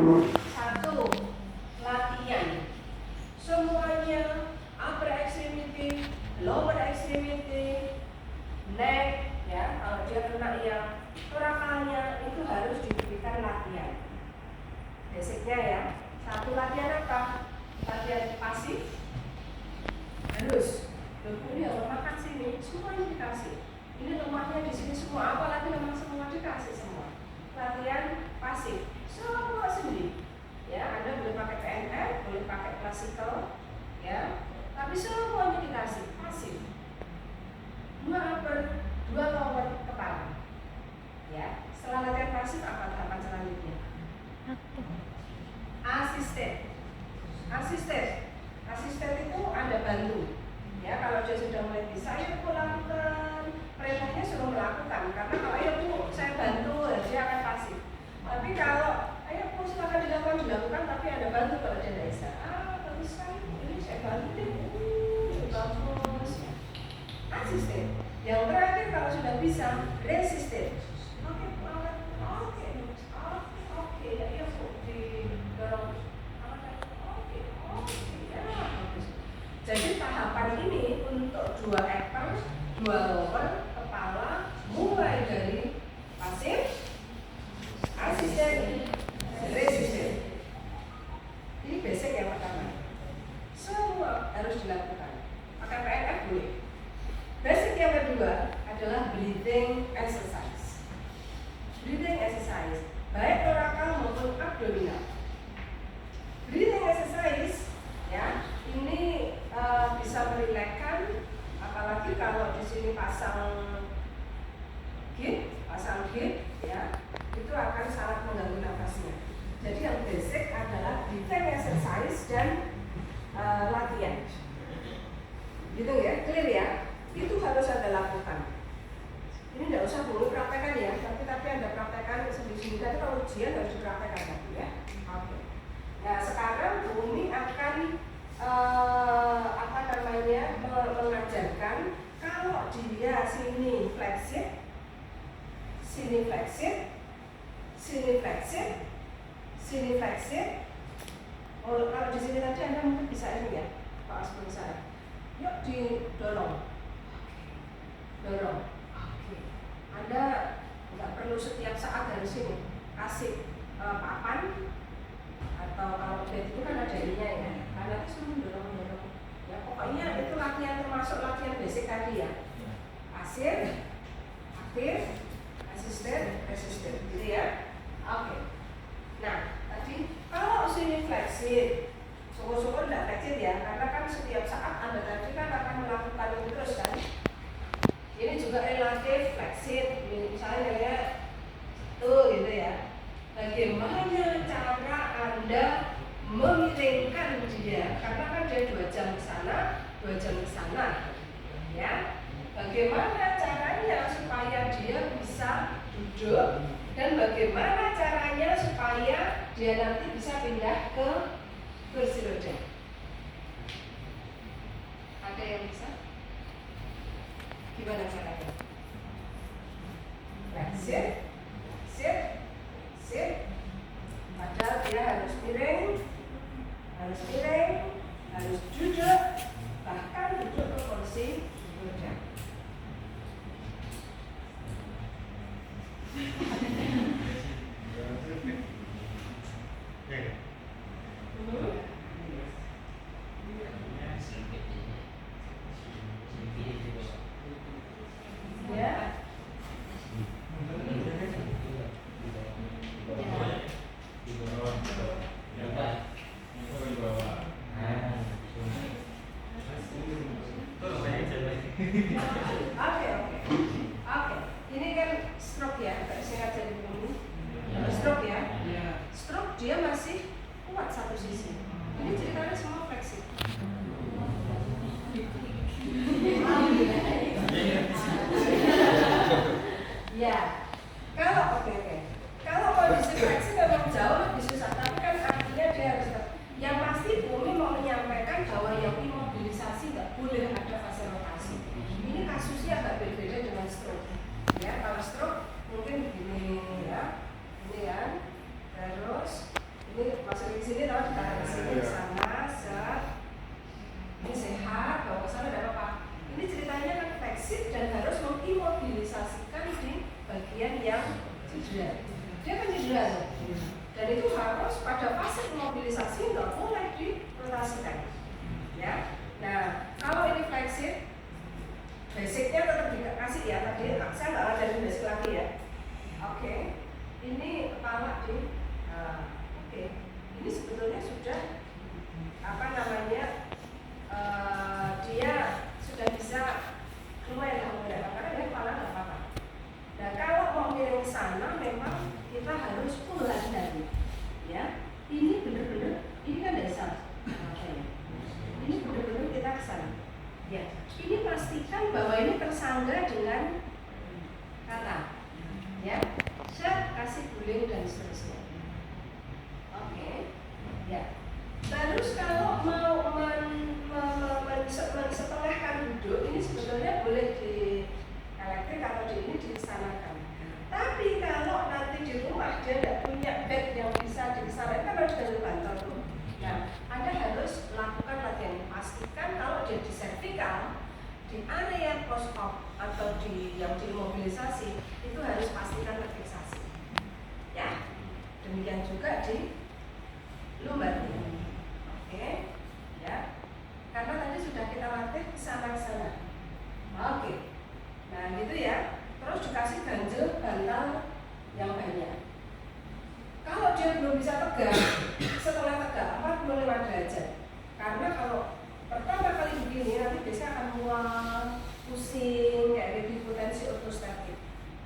Satu, latihan. Semuanya upper extremity, lower extremity, neck, ya, kalau dia kena yang torakalnya itu harus diberikan latihan. Basicnya ya. Satu, latihan apa? Latihan pasif. Harus. Ini kalau makan sini, semuanya dikasih. Ini lemaknya di sini semua, apalagi lemak semua dikasih semua. Latihan pasif. Semua sendiri. Ya, Anda boleh pakai PNF, boleh pakai classical, ya. Tapi semuanya dikasih pasif. 2 upper, 2 lower kepala. Ya. Setelah latihan pasif apa tahapan selanjutnya? Asisten itu Anda bantu. Ya, kalau dia sudah mulai bisa, ya Bu lakukan. Perintahnya suruh melakukan. Karena kalau ya Bu, saya bantu, ya, dia akan pasif. Tapi kalau ayo Bu silakan dilakukan, tapi Anda bantu kalau dia tidak bisa. Bagus sekali, ini saya bantu deh. Bagus. Asisten. Yang terakhir kalau sudah bisa, resisten. Oke, ya Bu, didorong. Jadi tahapan ini untuk 2 upper, 2 lower kepala, mulai dari pasif, asisten, resisten. Ini basic yang pertama. Semua harus dilakukan. Pakai PNF boleh. Basic yang kedua adalah breathing exercise. Breathing exercise, baik torakal maupun abdominal. Breathing exercise, ya, ini bisa merilekskan, apalagi kalau di sini pasang git, ya, itu akan sangat mengganggu nafasnya. Jadi yang basic adalah breathing exercise dan latihan. Gitu ya, clear ya? Itu harus Anda lakukan. Ini tidak usah dulu praktekkan ya, tapi Anda praktekkan sendiri-sendiri. Tapi kalau ujian harus dipraktekkan tadi ya. Oke. Nah sekarang Umi akan mengajarkan kalau dia sini fleksif, sini fleksif, sini fleksif, sini fleksif. Oh, kalau di sini tadi Anda mungkin bisa ini ya, Pak Asbun saya. Yuk didorong, dorong. Oke. Anda nggak perlu setiap saat dari sini kasih papan. Atau kalau bed itu kan ada ininya ya, karena itu semua dorong. Ya pokoknya itu latihan termasuk latihan basic tadi ya. Pasif, aktif, asisten, resisten, gitu ya. Oke. Nah tadi kalau sini fleksif, syukur-syukur tidak fleksif ya, karena kan setiap saat Anda tadi kan akan melakukan itu terus kan. Ini juga relatif fleksif, misalnya ya, tuh gitu ya. Bagaimana cara Anda memiringkan dia, karena kan dia 2 jam ke sana, 2 jam ke sana, ya. Bagaimana caranya supaya dia bisa duduk dan bagaimana caranya supaya dia nanti bisa pindah ke kursi roda? Ada yang bisa? Gimana caranya? Fleksif, sit. Padahal dia harus miring, harus duduk, bahkan duduk ke kursi roda. Oke. Ini kan stroke ya, saya ajarin dulu. Stroke ya. Stroke dia masih kuat satu sisi. Ini ceritanya semua fleksif. Ya. Kalau kalau kondisi fleksif memang jauh lebih susah, tapi kan artinya dia harus. Yang pasti Umi mau menyampaikan bahwa yang imobilisasi nggak boleh ada fase rotasi. Ini kasusnya agak berbeda dengan stroke. Ya, kalau stroke mungkin begini ya, ini kan, terus ini dan harus mengimobilisasikan di bagian yang cedera. Dia kan cedera tuh. Dan itu harus pada fase imobilisasi nggak boleh dirotasikan. Ya. Nah, kalau ini flexit, basicnya tetap dikasih ya. Tadi saya nggak ngajarin basic lagi ya. Oke. Ini kepala di. Oke. Ini sebetulnya sudah apa namanya? Dia sudah bisa lumayan menggerakkan karena dia kepala nggak apa-apa. Nah, kalau mau miring ke sana, memang kita harus pulang dari. Ya. Ini benar-benar. Ini kan dasar. Ini benar-benar kita ke sana. Ya, ini pastikan bahwa ini tersangga dengan kata, ya, saya kasih guling dan seterusnya. Oke, ya. Terus kalau mau setelahkan duduk, ini sebetulnya boleh di elektrik atau di ini disanakan. Tapi kalau nanti di rumah dia tidak punya bed yang bisa disanakan, harus dari bantal tuh. Nah, Anda harus lakukan latihan. Pastikan kalau dia di cervical, di area post-op atau di yang diimobilisasi itu harus pastikan terfiksasi. Ya, demikian juga di lumbar. Oke, ya. Karena tadi sudah kita latih kesana. Oke. Nah, gitu ya. Terus dikasih ganjel bantal yang banyak. Kalau dia belum bisa tegak, setelah tegak 45 derajat. Karena kalau pertama kali begini nanti biasanya akan mual, pusing, kayak hipotensi ortostatik.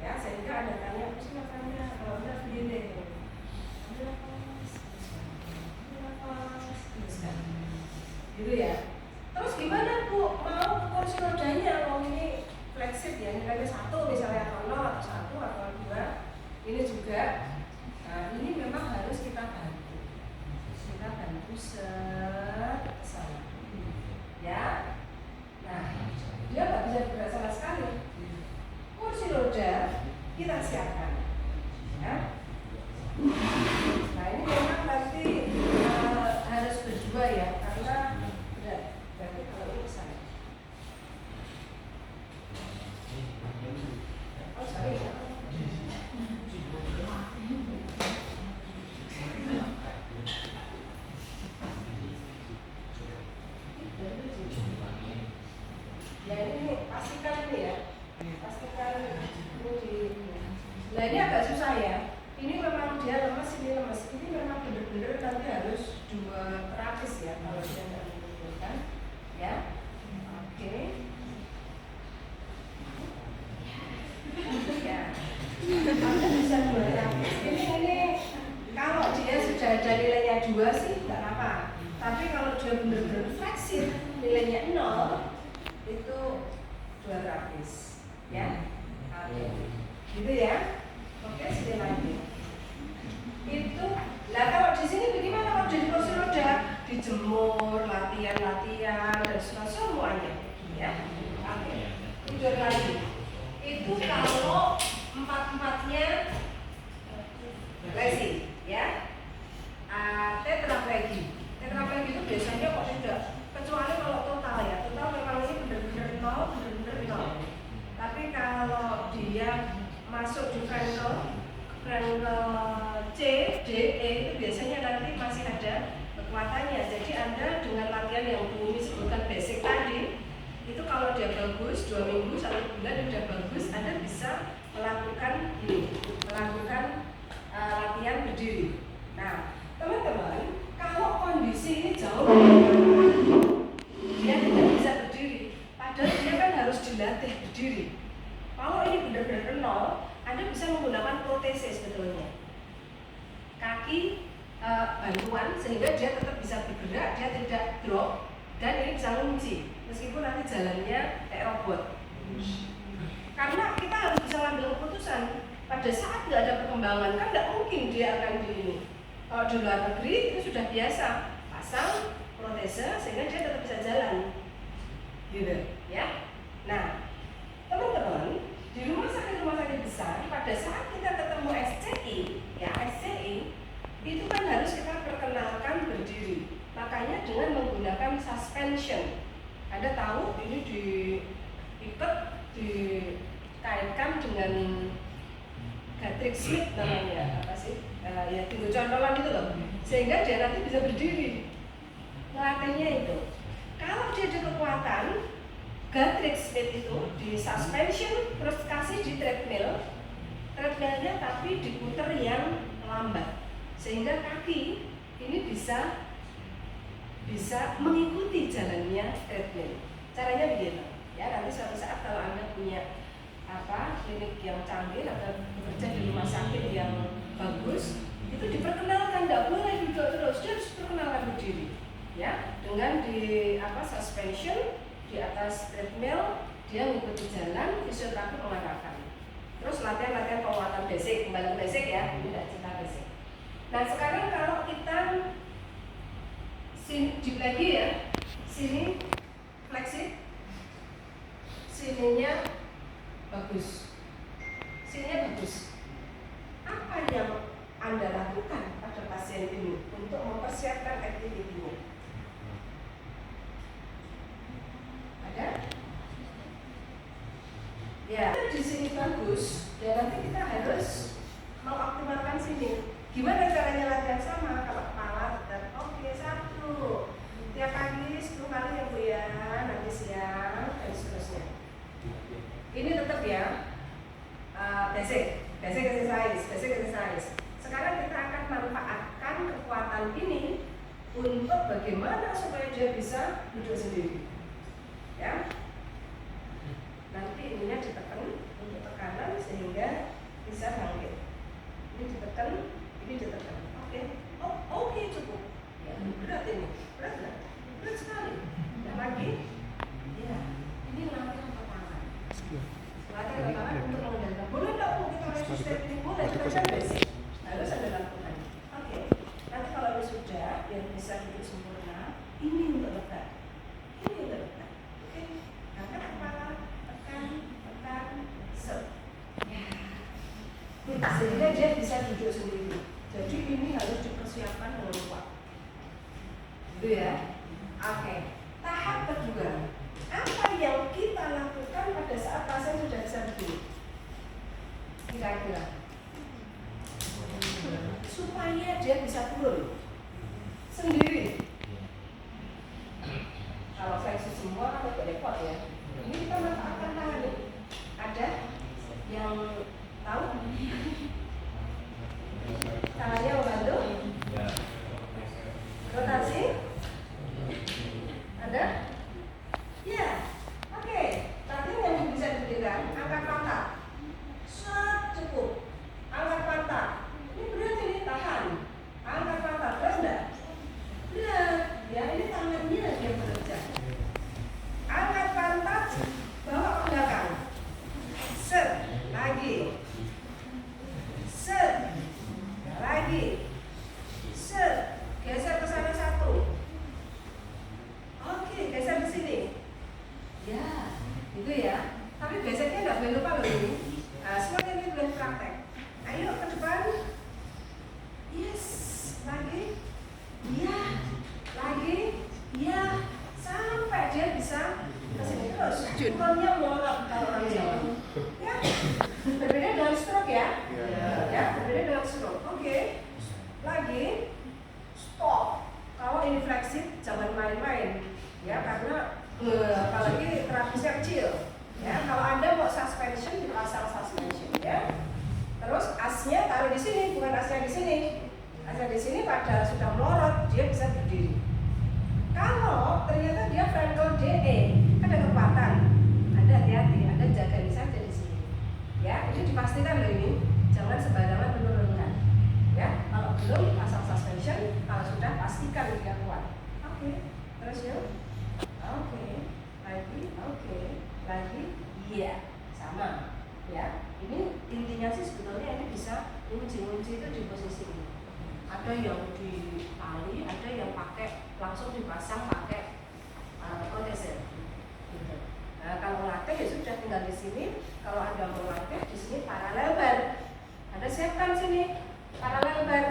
Ya, sehingga ada tanya, apa sih makanya? Kalau udah begini, gitu ya. Terus gimana Bu? Mau kursi rodanya? Kalau ini flexit ya, nilainya 1 misalnya atau 0 atau 1 atau 2. Ini juga. Nah, ini memang harus kita bantu. Kita bantu sana. Ya. Nah, dia nggak bisa bergerak sama sekali. Kursi roda kita siapkan. Ya. Nah, ini memang nanti harus berdua ya, karena berat. Berarti kalau ini sana. Oh, sorry. Ya ini pastikan ini ya, pastikan ini di. Nah ini agak susah ya. Ini memang dia lemes, ini lemes. Ini memang benar-benar nanti harus 2 terapis ya kalau dia nggak membutuhkan. Ya, oke. Ya, Anda bisa 2 terapis. Ini kalau dia sudah ada nilainya 2 sih nggak apa. Tapi kalau dia benar-benar flexit, nilainya 0. Itu 2 terapis, ya. Oke, gitu ya. Oke, sedih lagi. Itu, lah kalau di sini bagaimana kalau jadi kursi roda? Dijemur, latihan dan semuanya, ya. Oke, tidur lagi. Itu kalau 4-4-nya lesi, ya. Tetraplegia. Tetraplegia itu biasanya kok tidak. Kecuali kalau total ya, total memang ini benar-benar 0. Tapi kalau dia masuk di Frankel C, D, E itu biasanya nanti masih ada kekuatannya. Jadi Anda dengan latihan yang Bu sebutkan basic tadi, itu kalau dia bagus 2 minggu 1 bulan udah bagus, Anda bisa melakukan latihan berdiri. Nah, teman-teman, kalau kondisi ini jauh dia tidak bisa berdiri, padahal dia kan harus dilatih berdiri. Kalau ini benar-benar 0, Anda bisa menggunakan protesis sebetulnya. Kaki bantuan sehingga dia tetap bisa bergerak, dia tidak drop, dan ini bisa ngunci meskipun nanti jalannya kayak robot. Karena kita harus bisa ambil keputusan pada saat nggak ada perkembangan, kan nggak mungkin dia akan di ini. Kalau di luar negeri itu sudah biasa pasang protese sehingga dia tetap bisa jalan, gitu ya. Nah, teman-teman, di rumah sakit besar pada saat kita ketemu SCI, ya SCI itu kan harus kita perkenalkan berdiri. Makanya dengan menggunakan suspension, Anda tahu ini diikat dikaitkan dengan Gatrix Smith namanya, apa sih? Ya tinggal contohan itu loh, sehingga dia nanti bisa berdiri. Ngelatihnya itu. Kalau dia ada kekuatan Gatrix Smith itu di suspension terus kasih di treadmillnya tapi diputer yang lambat, sehingga kaki ini bisa mengikuti jalannya treadmill. Caranya begitu. Ya, nanti suatu saat kalau Anda punya klinik yang canggih atau bekerja di rumah sakit yang bagus, itu diperkenalkan, tidak boleh duduk terus, dia harus perkenalkan berdiri, ya, dengan di suspension di atas treadmill, dia mengikuti jalan, fisioterapi mengarahkan. Terus latihan penguatan basic, kembali basic ya, tidak cinta basic. Nah sekarang kalau kita sini lagi ya, sini fleksi, sininya bagus, sininya bagus. Apa yang Anda lakukan pada pasien ini untuk mempersiapkan aktivitinya? Ada? Ya, di sini bagus. Ya nanti kita harus mengoptimalkan sini. Gimana caranya latihan sama? Kalau kepala tetap oke, 1 tiap pagi 10 kali ya Bu ya, nanti siang dan seterusnya. Ini tetap ya basic exercise. Sekarang kita akan manfaatkan kekuatan ini untuk bagaimana supaya dia bisa duduk sendiri. Ya. Nanti ininya ditekan untuk tekanan sehingga bisa bangkit. Ini ditekan, ini ditekan. Oke, cukup. Ya, berat ini, berat sekali. Dan lagi, ya, ini latihan tangan. Latihan tangan untuk mengendalikan. Boleh nggak kita resisten ini? Boleh, kita kan basic. Harus ada lakukan. Oke. Nanti kalau ini sudah, biar bisa duduk sempurna, ini untuk letak. Ini untuk letak. Oke. Angkat kepala, tekan, set. Ya. Sehingga dia bisa duduk sendiri. Jadi ini harus dipersiapkan dengan kuat. Gitu ya. Oke. Tahap kedua, apa yang kita lakukan pada saat pasien sudah bisa berdiri? Kira-kira supaya dia bisa turun sendiri. Kalau fleksi semua kan agak repot ya. Ini kita manfaatkan tangan nih. Ada yang tahu? Tangannya membantu? Rotasi? Ada? Ya. Oke. Tadi yang bisa diberikan angkat pantat. Cukup. Angkat pantat. Ini berat ini, tahan. Angkat pantat, berat enggak? Berat. Ya ini tangannya yang bekerja. Angkat pantat, bawa ke belakang. Set, lagi. Set, lagi. Set, geser ke sana 1. Oke, geser ke sini. Ya, itu ya. Tapi gesernya enggak boleh lupa loh ini. Nah, semuanya ini boleh praktek. Ayo ke depan. Yes, lagi. Ya, lagi. Ya, sampai dia bisa ke sini terus. Turunnya molot kalau orang Jawa. Ya, berbeda dengan stroke ya. Ya, berbeda dengan stroke. Oke. Lagi. Stop. Kalau ini fleksi jangan main-main. Ya, karena apalagi terapisnya kecil. Ya, kalau Anda mau suspension dipasang suspension ya. Terus asnya taruh di sini, bukan asnya di sini. Asnya di sini pada sudah melorot, dia bisa berdiri. Kalau ternyata dia frontal DE, ada kekuatan. Anda hati-hati, Anda jaga ini saja di sini. Ya, ini dipastikan loh ini. Jangan sembarangan menurunkan. Ya, kalau belum pasang suspension, kalau sudah pastikan dia kuat. Oke. Terus yuk. Oke. Lagi. Iya, sama. Ya, ini intinya sih sebetulnya ini bisa ngunci itu di posisi ini. Ada yang di tali, ada yang pakai langsung dipasang pakai proteser. Gitu. Nah, kalau latih ya sudah tinggal di sini. Kalau Anda mau latih di sini paralel bar. Anda siapkan sini paralel bar.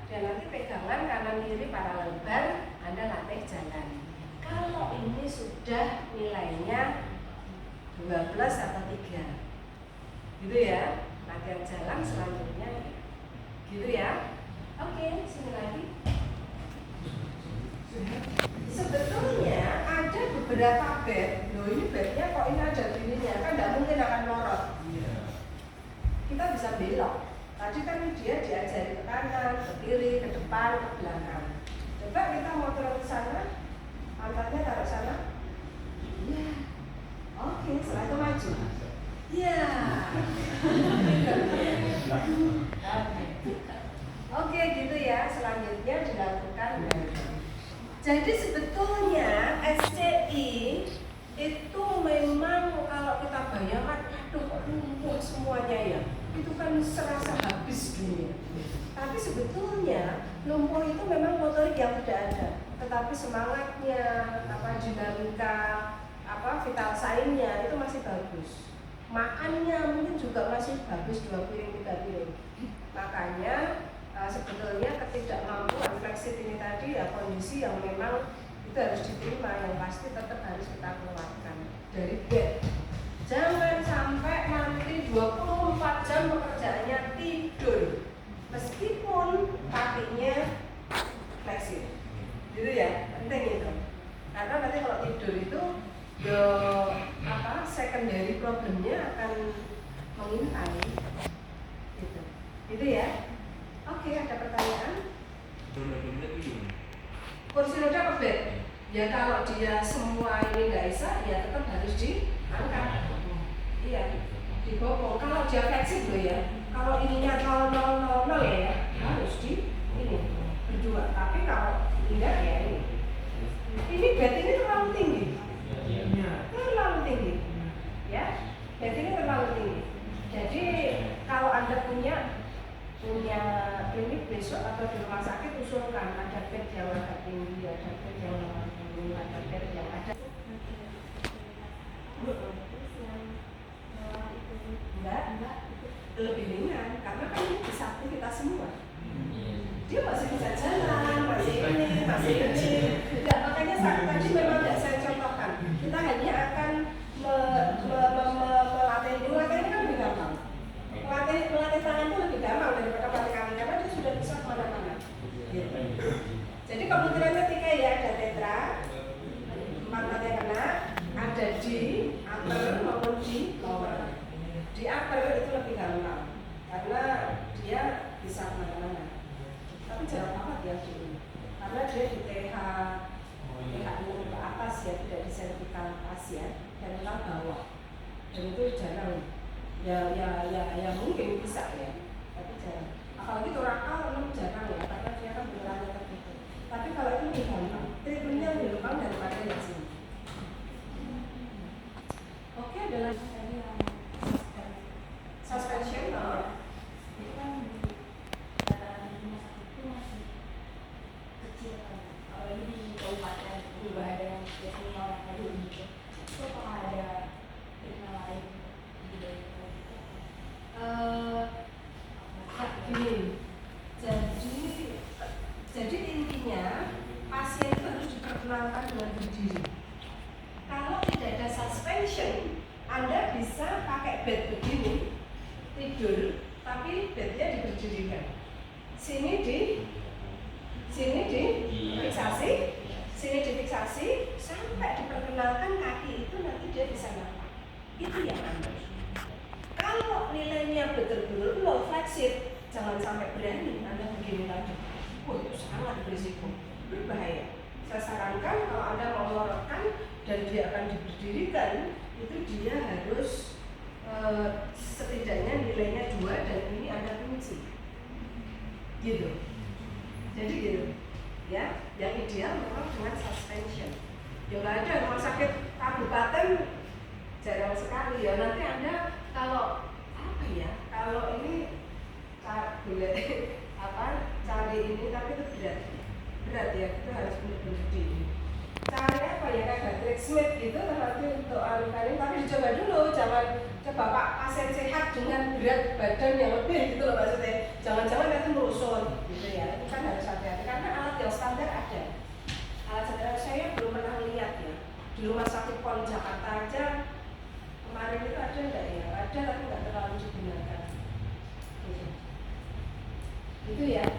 Dan nanti pegangan kanan kiri paralel bar. Anda latih jalan. Kalau ini sudah nilainya 12 atau 3. Gitu ya. Latihan jalan selanjutnya gitu ya. Oke, sini lagi. Sebetulnya ada beberapa bed. Loh, ini bednya kok ini ada gininya, kan tidak mungkin akan lorot. Kita bisa belok. Tadi kan dia diajari ke kanan, ke kiri, ke depan, ke belakang. Coba kita mau turun ke sana, pantatnya taruh sana. Ya. Oke, setelah itu maju. Ya. Oke, gitu ya. Selanjutnya dilakukan. Jadi sebetulnya SCI itu memang kalau kita bayangkan, aduh lumpuh semuanya ya. Itu kan serasa habis dunia. Tapi sebetulnya lumpuh itu memang motorik yang tidak ada, tetapi semangatnya, dinamika, vital sign-nya itu masih bagus. Makannya mungkin juga masih bagus 2 piring 3 piring. Makanya sebetulnya ketidakmampuan flexit ini tadi ya kondisi yang memang itu harus diterima, yang pasti tetap harus kita keluarkan dari bed. Jangan sampai nanti 24 jam pekerjaannya tidur meskipun kakinya flexit. Gitu ya, penting itu. Karena nanti kalau tidur itu secondary problemnya akan mengintai. Gitu ya. Oke, ada pertanyaan? Kursi roda ke bed. Ya kalau dia semua ini nggak bisa, ya tetap harus diangkat. Iya, dibopong. Kalau dia flexit loh ya. Kalau ininya 0,000 ya, harus ini berdua. Tapi kalau tidak ya ini. Ini bed ini terlalu tinggi. Terlalu tinggi. Ya, bed ini terlalu tinggi. Jadi kalau Anda punya klinik besok atau di rumah sakit, usulkan ada bed yang agak tinggi, ada bed yang agak tinggi, ada bed yang ada. Enggak, lebih ringan karena kan ini disatu kita semua. Dia masih bisa jalan, masih ini. Enggak, makanya tadi memang tidak saya contohkan. Kita hanya akan melatih ini kan lebih gampang. Melatih tangan itu lebih gampang daripada melatih kaki karena dia sudah bisa kemana-mana. Jadi kemungkinan ketika ya ada tetra, 4 mata yang kena, ada di upper maupun di lower. Di upper itu lebih gampang karena dia bisa kemana-mana. Tapi jarang banget ya di karena dia di TH ke atas ya, tidak di cervical atas ya, dan ke bawah. Dan itu jarang. Ya mungkin bisa ya, tapi jarang. Apalagi torakal memang jarang ya, karena dia kan beneran tertutup. Tapi kalau itu lebih gampang, treatmentnya lebih gampang daripada yang sini. Oke, ada lagi tadi yang suspension. Itu kan di dataran rumah sakit itu masih kecil kan. Kalau ini di kabupaten juga ada yang biasanya orang tadi gitu. Itu apakah ada treatment lain di daerah? Gini, jadi intinya pasien itu harus diperkenalkan dengan berdiri. Kalau tidak ada suspension, Anda bisa pakai bed begini, tidur, tapi bednya diberdirikan. Sini difiksasi, sampai diperkenalkan kaki itu nanti dia bisa napak. Itu yang Anda. Kalau nilainya betul-betul low flexit, jangan sampai berani Anda begini lagi. Itu sangat berisiko, berbahaya. Saya sarankan kalau Anda mau melorotkan dan dia akan diberdirikan, itu dia harus setidaknya nilainya 2 dan ini Anda kunci. Gitu. Jadi gitu. Ya, yang ideal memang dengan suspension. Ya nggak ada rumah sakit kabupaten jarang sekali ya. Nanti Anda kalau ini boleh cari ini, tapi itu berat ya, itu harus benar-benar cari apa ya, kayak Patrick Smith gitu nanti untuk kalian, tapi dicoba dulu, jangan coba Pak pasien sehat dengan berat badan yang lebih gitu loh maksudnya, jangan-jangan nanti merusun gitu ya, itu kan harus hati-hati karena alat yang standar ada. Alat standar saya belum pernah lihat ya di rumah sakit PON Jakarta aja ada enggak ya? Ada tapi nggak terlalu digunakan. Gitu. Itu ya.